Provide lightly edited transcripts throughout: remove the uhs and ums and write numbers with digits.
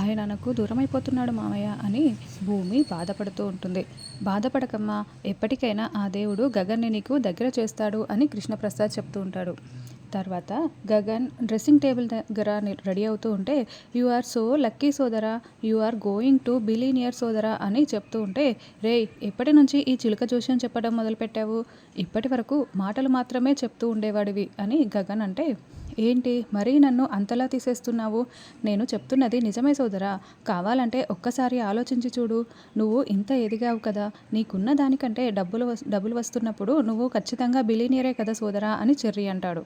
ఆయన నాకు దూరమైపోతున్నాడు మామయ్య అని భూమి బాధపడుతూ ఉంటుంది. బాధపడకమ్మా, ఎప్పటికైనా ఆ దేవుడు గగన్ని నీకు దగ్గర చేస్తాడు అని కృష్ణప్రసాద్ చెప్తూ ఉంటాడు. తర్వాత గగన్ డ్రెస్సింగ్ టేబుల్ దగ్గర రెడీ అవుతూ ఉంటే, యు ఆర్ సో లక్కీ సోదరా, you are going to billionaire సోదరా అని చెప్తూ ఉంటే, రేయ్ ఎప్పటి నుంచి ఈ చిలుక జోస్యం చెప్పడం మొదలుపెట్టావు? ఇప్పటి వరకు మాటలు మాత్రమే చెప్తూ ఉండేవాడివి అని గగన్ అంటే, ఏంటి మరీ నన్ను అంతలా తీసేస్తున్నావు? నేను చెప్తున్నది నిజమే సోదరా, కావాలంటే ఒక్కసారి ఆలోచించి చూడు. నువ్వు ఇంత ఎదిగావు కదా, నీకున్న దానికంటే డబ్బులు వస్తున్నప్పుడు నువ్వు ఖచ్చితంగా బిలీనియరే కదా సోదరా అని చెర్రీ అంటాడు.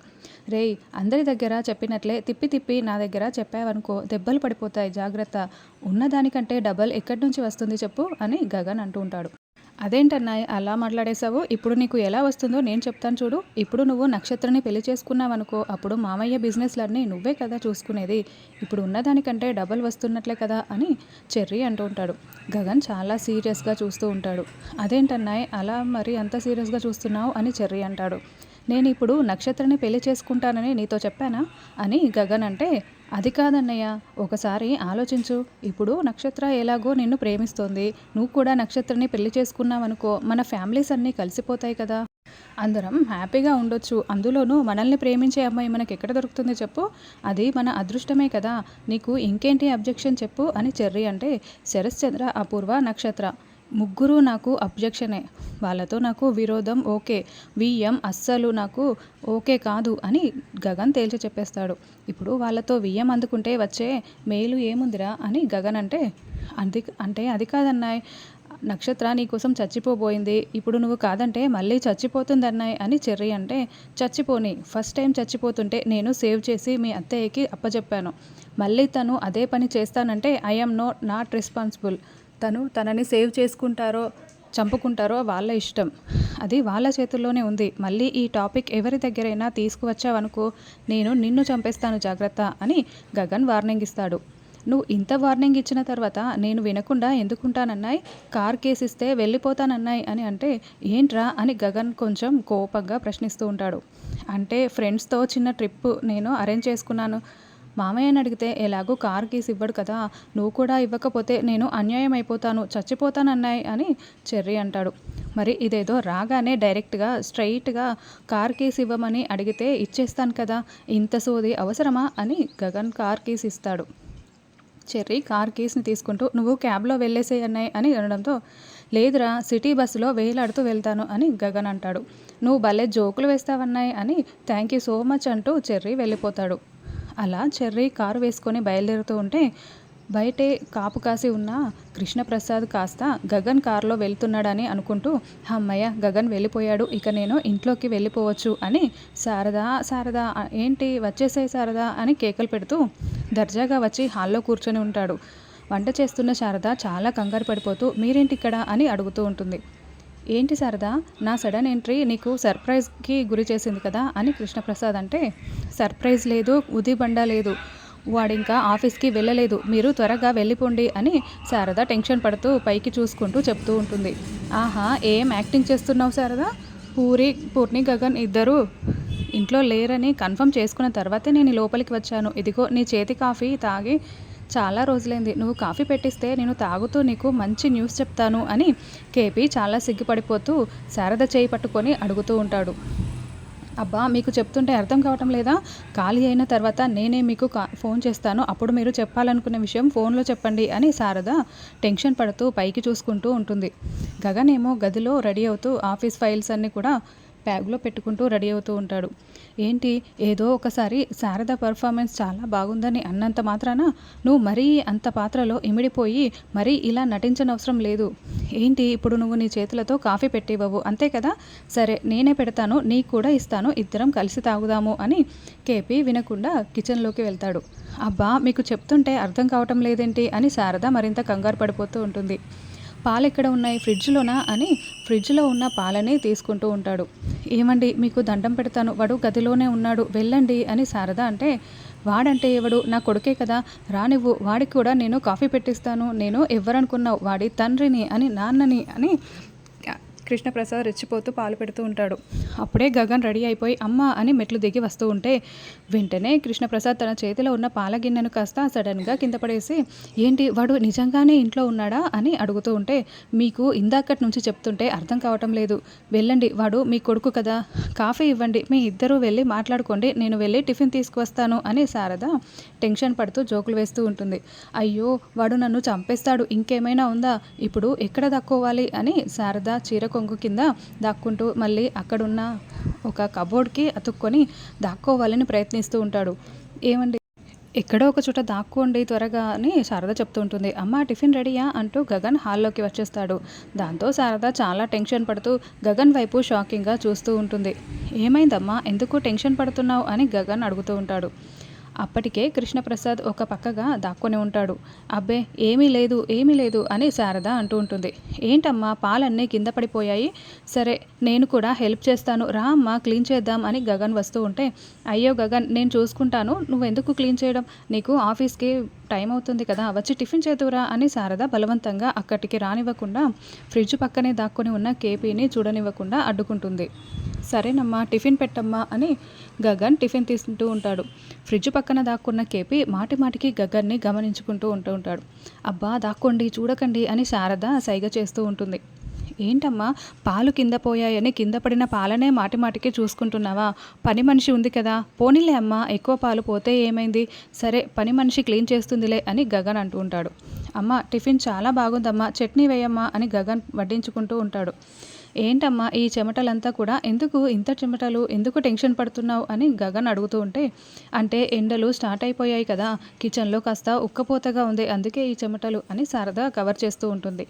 రేయ్ అందరి దగ్గర చెప్పినట్లే తిప్పి తిప్పి నా దగ్గర చెప్పావనుకో దెబ్బలు పడిపోతాయి, జాగ్రత్త. ఉన్నదానికంటే డబల్ ఎక్కడి నుంచి వస్తుంది చెప్పు అని గగన్ అంటూ ఉంటాడు. అదేంటన్నాయ్ అలా మాట్లాడేశావు? ఇప్పుడు నీకు ఎలా వస్తుందో నేను చెప్తాను చూడు. ఇప్పుడు నువ్వు నక్షత్రని పెళ్లి చేసుకున్నావనుకో, అప్పుడు మామయ్య బిజినెస్లన్నీ నువ్వే కదా చూసుకునేది. ఇప్పుడు ఉన్నదానికంటే డబల్ వస్తున్నట్లే కదా అని చెర్రీ అంటూ ఉంటాడు. గగన్ చాలా సీరియస్గా చూస్తూ ఉంటాడు. అదేంటన్నాయ్ అలా మరి అంత సీరియస్గా చూస్తున్నావు అని చెర్రీ అంటాడు. నేను ఇప్పుడు నక్షత్రని పెళ్లి చేసుకుంటానని నీతో చెప్పానా అని గగన్ అంటే, అది కాదన్నయ్య, ఒకసారి ఆలోచించు. ఇప్పుడు నక్షత్ర ఎలాగో నిన్ను ప్రేమిస్తోంది, నువ్వు కూడా నక్షత్రని పెళ్లి చేసుకున్నావనుకో, మన ఫ్యామిలీస్ అన్నీ కలిసిపోతాయి కదా, అందరం హ్యాపీగా ఉండొచ్చు. అందులోనూ మనల్ని ప్రేమించే అమ్మాయి మనకి ఎక్కడ దొరుకుతుంది చెప్పు? అది మన అదృష్టమే కదా. నీకు ఇంకేంటి అబ్జెక్షన్ చెప్పు అని చెర్రీ అంటే, శరశ్చంద్ర, అపూర్వ, నక్షత్ర ముగ్గురు నాకు అబ్జెక్షనే. వాళ్ళతో నాకు విరోధం ఓకే, వియ్యం అస్సలు నాకు ఓకే కాదు అని గగన్ తేల్చి చెప్పేస్తాడు. ఇప్పుడు వాళ్ళతో వియ్యం అందుకుంటే వచ్చే మేలు ఏముందిరా అని గగన్ అంటే, అది కాదన్నాయ్, నక్షత్ర నీకోసం చచ్చిపోబోయింది, ఇప్పుడు నువ్వు కాదంటే మళ్ళీ చచ్చిపోతుందన్నాయ్ అని చెర్రీ అంటే, చచ్చిపోని, ఫస్ట్ టైం చచ్చిపోతుంటే నేను సేవ్ చేసి మీ అత్తయ్యకి అప్పచెప్పాను. మళ్ళీ తను అదే పని చేస్తానంటే ఐఎమ్ నాట్ రెస్పాన్సిబుల్. తనని సేవ్ చేసుకుంటారో చంపుకుంటారో వాళ్ళ ఇష్టం, అది వాళ్ళ చేతుల్లోనే ఉంది. మళ్ళీ ఈ టాపిక్ ఎవరి దగ్గరైనా తీసుకువచ్చావనుకో నేను నిన్ను చంపేస్తాను, జాగ్రత్త అని గగన్ వార్నింగ్ ఇస్తాడు. నువ్వు ఇంత వార్నింగ్ ఇచ్చిన తర్వాత నేను వినకుండా ఎందుకుంటానన్నాయ్, కార్ కేసు ఇస్తే వెళ్ళిపోతానన్నాయ్ అని అంటే, ఏంట్రా అని గగన్ కొంచెం కోపంగా ప్రశ్నిస్తూ ఉంటాడు. అంటే ఫ్రెండ్స్తో చిన్న ట్రిప్ నేను అరేంజ్ చేసుకున్నాను, మామయ్యని అడిగితే ఎలాగో కార్ కీస్ ఇవ్వడు కదా, నువ్వు కూడా ఇవ్వకపోతే నేను అన్యాయం అయిపోతాను, చచ్చిపోతానన్నాయ్ అని చెర్రీ అంటాడు. మరి ఇదేదో రాగానే డైరెక్ట్గా స్ట్రైట్గా కార్ కీస్ ఇవ్వమని అడిగితే ఇచ్చేస్తాను కదా, ఇంత సోది అవసరమా అని గగన్ కార్ కీస్ ఇస్తాడు. చెర్రీ కార్ కీస్ని తీసుకుంటూ నువ్వు క్యాబ్లో వెళ్ళేసేయన్నాయి అని అనడంతో, లేదురా సిటీ బస్సులో వేలాడుతూ వెళ్తాను అని గగన్ అంటాడు. నువ్వు భలే జోకులు వేస్తావన్నాయి అని థ్యాంక్ యూ సో మచ్ అంటూ చెర్రీ వెళ్ళిపోతాడు. అలా చెర్రీ కారు వేసుకొని బయలుదేరుతూ ఉంటే, బయటే కాపు కాసి ఉన్న కృష్ణప్రసాద్ కాస్త గగన్ కారులో వెళ్తున్నాడని అనుకుంటూ, అమ్మయ్య గగన్ వెళ్ళిపోయాడు, ఇక నేను ఇంట్లోకి వెళ్ళిపోవచ్చు అని శారదా ఏంటి వచ్చేసేయ్ శారదా అని కేకలు పెడుతూ దర్జాగా వచ్చి హాల్లో కూర్చొని ఉంటాడు. వంట చేస్తున్న శారద చాలా కంగారు పడిపోతూ, మీరేంటి ఇక్కడ అని అడుగుతూ ఉంటుంది. ఏంటి శారదా, నా సడన్ ఎంట్రీ నీకు సర్ప్రైజ్కి గురి చేసింది కదా అని కృష్ణప్రసాద్ అంటే, సర్ప్రైజ్ లేదు, ఉదిబండ లేదు, వాడింకా ఆఫీస్కి వెళ్ళలేదు, మీరు త్వరగా వెళ్ళిపోండి అని శారద టెన్షన్ పడుతూ పైకి చూసుకుంటూ చెప్తూ ఉంటుంది. ఆహా ఏం యాక్టింగ్ చేస్తున్నావు శారదా, పూర్ణి గగన్ ఇద్దరు ఇంట్లో లేరని కన్ఫర్మ్ చేసుకున్న తర్వాతే నేను లోపలికి వచ్చాను, ఇదిగో నీ చేతి కాఫీ తాగి చాలా రోజులైంది, నువ్వు కాఫీ పెట్టిస్తే నేను తాగుతూ నీకు మంచి న్యూస్ చెప్తాను అని కేపీ చాలా సిగ్గుపడిపోతూ శారద చేయి పట్టుకొని అడుగుతూ ఉంటాడు. అబ్బా మీకు చెప్తుంటే అర్థం కావటం లేదా, ఖాళీ అయిన తర్వాత నేనే మీకు ఫోన్ చేస్తాను, అప్పుడు మీరు చెప్పాలనుకునే విషయం ఫోన్లో చెప్పండి అని శారద టెన్షన్ పడుతూ పైకి చూసుకుంటూ ఉంటుంది. గగన్ ఏమో గదిలో రెడీ అవుతూ ఆఫీస్ ఫైల్స్ అన్నీ కూడా బ్యాగ్లో పెట్టుకుంటూ రెడీ అవుతూ ఉంటాడు. ఏంటి ఏదో ఒకసారి శారద పర్ఫార్మెన్స్ చాలా బాగుందని అన్నంత మాత్రాన నువ్వు మరీ అంత పాత్రలో ఇమిడిపోయి మరీ ఇలా నటించనవసరం లేదు. ఏంటి ఇప్పుడు నువ్వు నీ చేతులతో కాఫీ పెట్టివ్వవు అంతే కదా, సరే నేనే పెడతాను, నీకు కూడా ఇస్తాను, ఇద్దరం కలిసి తాగుదాము అని కేపీ వినకుండా కిచెన్లోకి వెళ్తాడు. అబ్బా మీకు చెప్తుంటే అర్థం కావటం లేదేంటి అని శారద మరింత కంగారు పడిపోతూ ఉంటుంది. పాలు ఎక్కడ ఉన్నాయి, ఫ్రిడ్జ్లోనా అని ఫ్రిడ్జ్లో ఉన్న పాలని తీసుకుంటూ ఉంటాడు. ఏమండి మీకు దండం పెడతాను, వాడు గదిలోనే ఉన్నాడు, వెళ్ళండి అని శారద అంటే, వాడంటే ఎవడు, నా కొడుకే కదా, రానివ్వు, వాడికి కూడా నేను కాఫీ పెట్టిస్తాను, నేను ఎవరనుకున్నావు, వాడి తండ్రిని అని నాన్నని అని కృష్ణప్రసాద్ రెచ్చిపోతూ పాలు పెడుతూ ఉంటాడు. అప్పుడే గగన్ రెడీ అయిపోయి అమ్మ అని మెట్లు దిగి వస్తూ ఉంటే వెంటనే కృష్ణప్రసాద్ తన చేతిలో ఉన్న పాల గిన్నెను కాస్త సడన్గా కింద పడేసి ఏంటి వాడు నిజంగానే ఇంట్లో ఉన్నాడా అని అడుగుతూ ఉంటే మీకు ఇందాకటి నుంచి చెప్తుంటే అర్థం కావటం లేదు, వెళ్ళండి, వాడు మీ కొడుకు కదా, కాఫీ ఇవ్వండి, మీ ఇద్దరూ వెళ్ళి మాట్లాడుకోండి, నేను వెళ్ళి టిఫిన్ తీసుకువస్తాను అని శారద టెన్షన్ పడుతూ జోకులు వేస్తూ ఉంటుంది. అయ్యో వాడు నన్ను చంపేస్తాడు, ఇంకేమైనా ఉందా, ఇప్పుడు ఎక్కడ దాక్కోవాలి అని శారద చీర కొంగు కింద దాక్కుంటూ మళ్ళీ అక్కడున్న ఒక కబోర్డ్కి అతుక్కొని దాక్కోవాలని ప్రయత్నిస్తూ ఉంటాడు. ఏమండి ఎక్కడో ఒక చోట దాక్కోండి త్వరగా అని శారద చెప్తూ ఉంటుంది. అమ్మ టిఫిన్ రెడీయా అంటూ గగన్ హాల్లోకి వచ్చేస్తాడు. దాంతో శారద చాలా టెన్షన్ పడుతూ గగన్ వైపు షాకింగ్గా చూస్తూ ఉంటుంది. ఏమైందమ్మా, ఎందుకు టెన్షన్ పడుతున్నావు అని గగన్ అడుగుతూ ఉంటాడు. అప్పటికే కృష్ణప్రసాద్ ఒక పక్కగా దాక్కొని ఉంటాడు. అబ్బే ఏమీ లేదు అని శారద అంటూ ఉంటుంది. ఏంటమ్మా పాలన్నీ కింద పడిపోయాయి, సరే నేను కూడా హెల్ప్ చేస్తాను రా అమ్మ క్లీన్ చేద్దాం అని గగన్ వస్తూ ఉంటే అయ్యో గగన్ నేను చూసుకుంటాను, నువ్వెందుకు క్లీన్ చేయడం, నీకు ఆఫీస్కి టైం అవుతుంది కదా, వచ్చి టిఫిన్ చేతురా అని శారద బలవంతంగా అక్కడికి రానివ్వకుండా ఫ్రిడ్జ్ పక్కనే దాక్కొని ఉన్న కేపీని చూడనివ్వకుండా అడ్డుకుంటుంది. సరేనమ్మా టిఫిన్ పెట్టమ్మా అని గగన్ టిఫిన్ తీసుకుంటూ ఉంటాడు. ఫ్రిడ్జ్ పక్కన దాక్కున్న కేపీ మాటికి గగన్ని గమనించుకుంటూ ఉంటాడు. అబ్బా దాక్కోండి చూడకండి అని శారద సైగ చేస్తూ ఉంటుంది. ఏంటమ్మా పాలు కింద పోయాయని కింద పడిన పాలనే మాటికి చూసుకుంటున్నావా, పని మనిషి ఉంది కదా, పోనీలే అమ్మా ఎక్కువ పాలు పోతే ఏమైంది, సరే పని మనిషి క్లీన్ చేస్తుందిలే అని గగన్ అంటూ ఉంటాడు. అమ్మ టిఫిన్ చాలా బాగుందమ్మా, చట్నీ వేయమ్మా అని గగన్ వడ్డించుకుంటూ ఉంటాడు. ఏంటమ్మా ఈ చెమటలంతా కూడా, ఎందుకు ఇంత చెమటలు, ఎందుకు టెన్షన్ పడుతున్నావు అని గగన్ అడుగుతూ ఉంటే అంటే ఎండలు స్టార్ట్ అయిపోయాయి కదా, కిచెన్లో కాస్త ఉక్కపోతగా ఉంది, అందుకే ఈ చెమటలు అని శారద కవర్ చేస్తూ ఉంటుంది.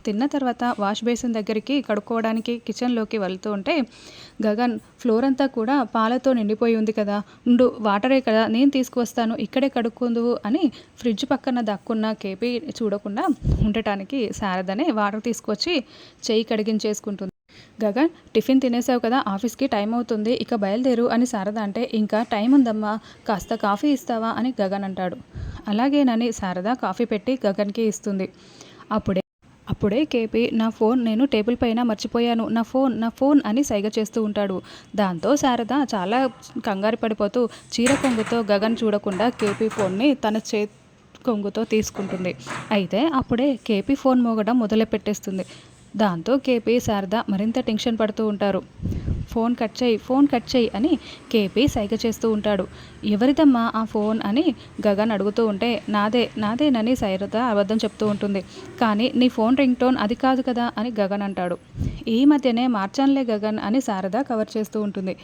తిన్న తర్వాత వాష్ బేసిన్ దగ్గరికి కడుక్కోవడానికి కిచెన్లోకి వెళ్తూ ఉంటే గగన్ ఫ్లోర్ అంతా కూడా పాలతో నిండిపోయి ఉంది కదా, ఉండు వాటరే కదా నేను తీసుకువస్తాను, ఇక్కడే కడుక్కుందువు అని ఫ్రిడ్జ్ పక్కన దక్కున్న కేపీ చూడకుండా ఉండటానికి శారదనే వాటర్ తీసుకొచ్చి చెయ్యి కడిగించేసుకుంటుంది. గగన్ టిఫిన్ తినేసావు కదా, ఆఫీస్కి టైం అవుతుంది, ఇక బయలుదేరు అని శారద అంటే ఇంకా టైం ఉందమ్మా, కాస్త కాఫీ ఇస్తావా అని గగన్ అంటాడు. అలాగేనని శారద కాఫీ పెట్టి గగన్కి ఇస్తుంది. అప్పుడే కేపీ నా ఫోన్ నేను టేబుల్ పైన మర్చిపోయాను, నా ఫోన్ అని సైగ చేస్తూ ఉంటాడు. దాంతో శారద చాలా కంగారు పడిపోతూ చీర కొంగుతో గగన్ చూడకుండా కేపీ ఫోన్ని తన కొంగుతో తీసుకుంటుంది. అయితే అప్పుడే కేపీ ఫోన్ మోగడం మొదలుపెట్టేస్తుంది. దాంతో కేపీ శారద మరింత టెన్షన్ పడుతూ ఉంటారు. ఫోన్ కట్ చేయి అని కేపీ సైగ చేస్తూ ఉంటాడు. ఎవరిదమ్మా ఆ ఫోన్ అని గగన్ అడుగుతూ ఉంటే నాదేనని శారద అబద్ధం చెప్తూ ఉంటుంది. కానీ నీ ఫోన్ రింగ్ టోన్ అది కాదు కదా అని గగన్ అంటాడు. ఈ మధ్యనే మార్చానులే గగన్ అని శారద కవర్ చేస్తూ ఉంటుంది.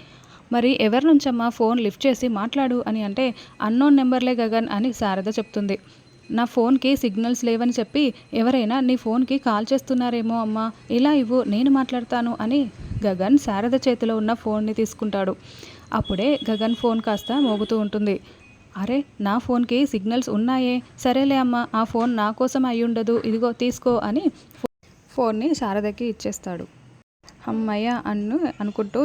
మరి ఎవరి నుంచమ్మా ఫోన్ లిఫ్ట్ చేసి మాట్లాడు అని అంటే అన్నోన్ నెంబర్లే గగన్ అని శారద చెప్తుంది. నా ఫోన్కి సిగ్నల్స్ లేవని చెప్పి ఎవరైనా నీ ఫోన్కి కాల్ చేస్తున్నారేమో అమ్మా, ఇలా ఇవ్వు నేను మాట్లాడతాను అని గగన్ శారద చేతిలో ఉన్న ఫోన్ని తీసుకుంటాడు. అప్పుడే గగన్ ఫోన్ కాస్త మోగుతూ ఉంటుంది. అరే నా ఫోన్కి సిగ్నల్స్ ఉన్నాయే, సరేలే అమ్మ ఆ ఫోన్ నా కోసం అయ్యుండదు, ఇదిగో తీసుకో అని ఫోన్ని శారదకి ఇచ్చేస్తాడు. అమ్మయ్య అనుకుంటూ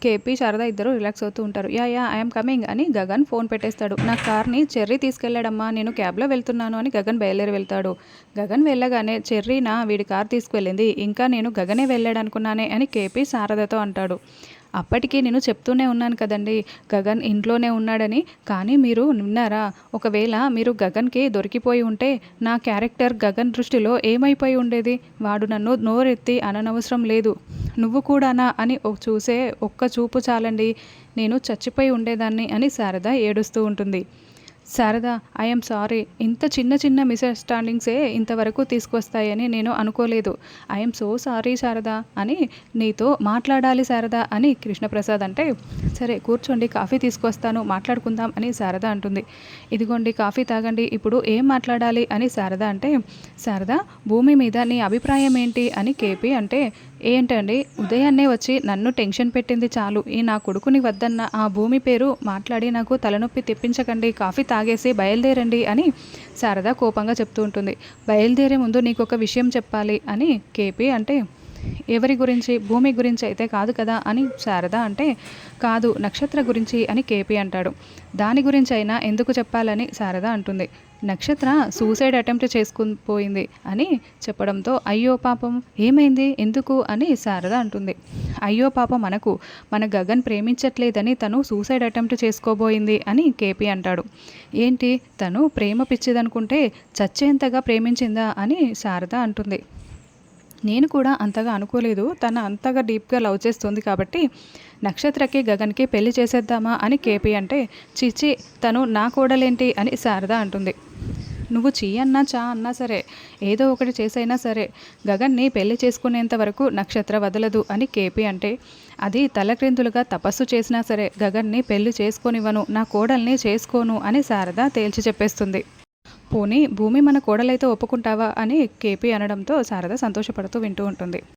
కేపీ శారద ఇద్దరు రిలాక్స్ అవుతూ ఉంటారు. ఐఎమ్ కమింగ్ అని గగన్ ఫోన్ పెట్టేస్తాడు. నా కార్ని చెర్రీ తీసుకెళ్ళాడమ్మా, నేను క్యాబ్లో వెళ్తున్నాను అని గగన్ బయలుదేరి వెళ్తాడు. గగన్ వెళ్ళగానే చెర్రీనా వీడి కార్ తీసుకువెళ్ళింది, ఇంకా నేను గగనే వెళ్ళాడు అనుకున్నానే అని కేపీ శారదతో అంటాడు. అప్పటికి నేను చెప్తూనే ఉన్నాను కదండి గగన్ ఇంట్లోనే ఉన్నాడని, కానీ మీరు విన్నారా, ఒకవేళ మీరు గగన్కి దొరికిపోయి ఉంటే నా క్యారెక్టర్ గగన్ దృష్టిలో ఏమైపోయి ఉండేది, వాడు నన్ను నోరెత్తి అననవసరం లేదు, నువ్వు కూడానా అని చూసే ఒక్క చూపు చాలండి, నేను చచ్చిపోయి ఉండేదాన్ని అని శారద ఏడుస్తూ ఉంటుంది. శారద ఐఎమ్ సారీ, ఇంత చిన్న మిస్అండర్స్టాండింగ్సే ఇంతవరకు తీసుకొస్తాయని నేను అనుకోలేదు, ఐఎమ్ సో సారీ శారద అని నీతో మాట్లాడాలి శారద అని కృష్ణప్రసాద్ అంటే సరే కూర్చోండి కాఫీ తీసుకొస్తాను మాట్లాడుకుందాం అని శారద అంటుంది. ఇదిగోండి కాఫీ తాగండి, ఇప్పుడు ఏం మాట్లాడాలి అని శారద అంటే శారద భూమి మీద నీ అభిప్రాయం ఏంటి అని కేపీ అంటే ఏంటండి ఉదయాన్నే వచ్చి నన్ను టెన్షన్ పెట్టింది చాలు, ఈ నా కొడుకుని వద్దన్న ఆ భూమి పేరు మాట్లాడి నాకు తలనొప్పి తెప్పించకండి, కాఫీ తాగేసి బయలుదేరండి అని శారద కోపంగా చెప్తూ ఉంటుంది. బయలుదేరే ముందు నీకు ఒక విషయం చెప్పాలి అని కేపీ అంటే ఎవరి గురించి, భూమి గురించి అయితే కాదు కదా అని శారద అంటే కాదు నక్షత్ర గురించి అని కేపీ అంటాడు. దాని గురించి అయినా ఎందుకు చెప్పాలని శారద అంటుంది. నక్షత్ర సూసైడ్ అటెంప్ట్ చేసుకుని పోయింది అని చెప్పడంతో అయ్యో పాపం ఏమైంది ఎందుకు అని శారద అంటుంది. అయ్యో పాపం మనకు మన గగన్ ప్రేమించట్లేదని తను సూసైడ్ అటెంప్ట్ చేసుకోబోయింది అని కేపీ అంటాడు. ఏంటి తను ప్రేమ పిచ్చిదనుకుంటే చచ్చేంతగా ప్రేమించిందా అని శారద అంటుంది. నేను కూడా అంతగా అనుకోలేదు, తను అంతగా డీప్గా లవ్ చేస్తుంది కాబట్టి నక్షత్రకి గగన్కి పెళ్లి చేసేద్దామా అని కేపీ అంటే చిచి తను నా కోడలేంటి అని శారద అంటుంది. నువ్వు చీ అన్నా చా అన్నా సరే ఏదో ఒకటి చేసైనా సరే గగన్ని పెళ్లి చేసుకునేంత వరకు నక్షత్ర వదలదు అని కేపీ అంటే అది తలక్రిందులుగా తపస్సు చేసినా సరే గగన్ని పెళ్లి చేసుకొనివ్వను, నా కోడల్ని చేసుకోను అని శారద తేల్చి చెప్పేస్తుంది. పోనీ భూమి మన కోడలైతే ఒప్పుకుంటావా అని కేపీ అనడంతో శారద సంతోషపడుతూ వింటూ ఉంటుంది.